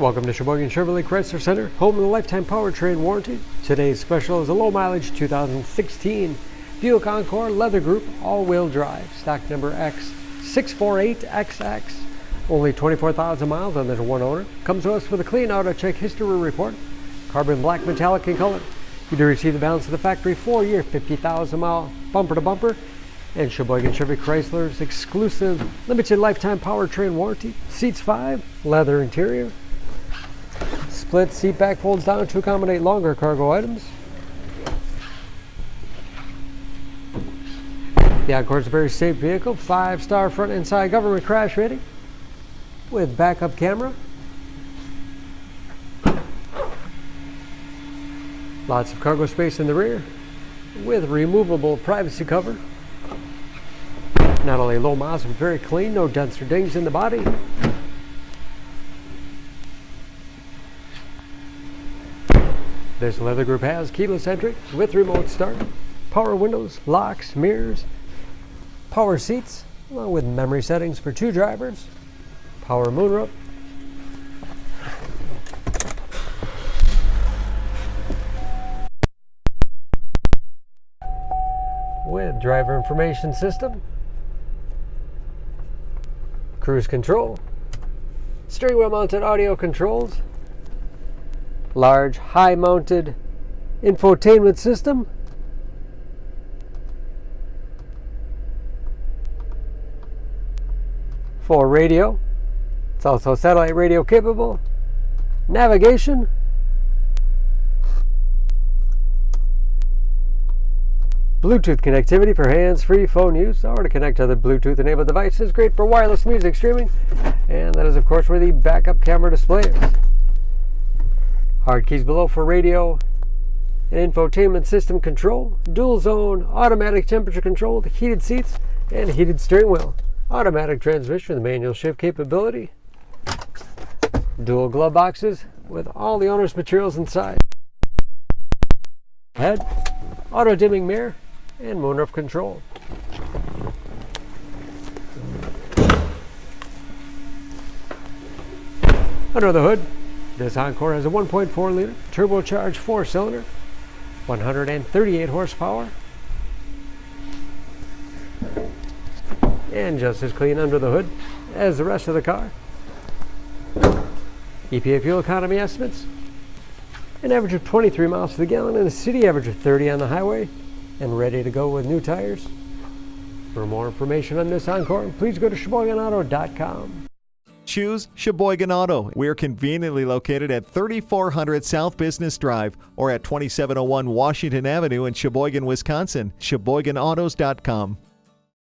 Welcome to Sheboygan Chevrolet Chrysler Center, home of the lifetime powertrain warranty. Today's special is a low mileage 2016 Buick Encore leather group all-wheel drive, stock number X648XX. Only 24,000 miles and there's one owner. Comes to us with a clean auto check history report. Carbon black metallic in color. You do receive the balance of the factory 4-year 50,000 mile bumper to bumper. And Sheboygan Chevy Chrysler's exclusive limited lifetime powertrain warranty. Seats 5, leather interior. Split seat back folds down to accommodate longer cargo items. The Encore is a very safe vehicle, 5-star front and side government crash rating with backup camera. Lots of cargo space in the rear with removable privacy cover. Not only low miles, but very clean, no dents or dings in the body. This leather group has keyless entry with remote start, power windows, locks, mirrors, power seats, along with memory settings for 2 drivers, power moonroof, with driver information system, cruise control, steering wheel mounted audio controls, large high mounted infotainment system, for radio. It's also satellite radio capable, navigation, Bluetooth connectivity for hands-free phone use or to connect to other Bluetooth enabled devices. Great for wireless music streaming. And that is of course where the backup camera display is. Hard keys below for radio and infotainment system control, dual zone, automatic temperature control, heated seats, and heated steering wheel. Automatic transmission with manual shift capability. Dual glove boxes with all the owner's materials inside. Head, auto dimming mirror, and moonroof control. Under the hood, this Encore has a 1.4 liter turbocharged 4-cylinder, 138 horsepower, and just as clean under the hood as the rest of the car. EPA fuel economy estimates: an average of 23 miles to the gallon and a city average of 30 on the highway, and ready to go with new tires. For more information on this Encore, please go to SheboyganAuto.com. Choose Sheboygan Auto. We're conveniently located at 3400 South Business Drive or at 2701 Washington Avenue in Sheboygan, Wisconsin. SheboyganAutos.com.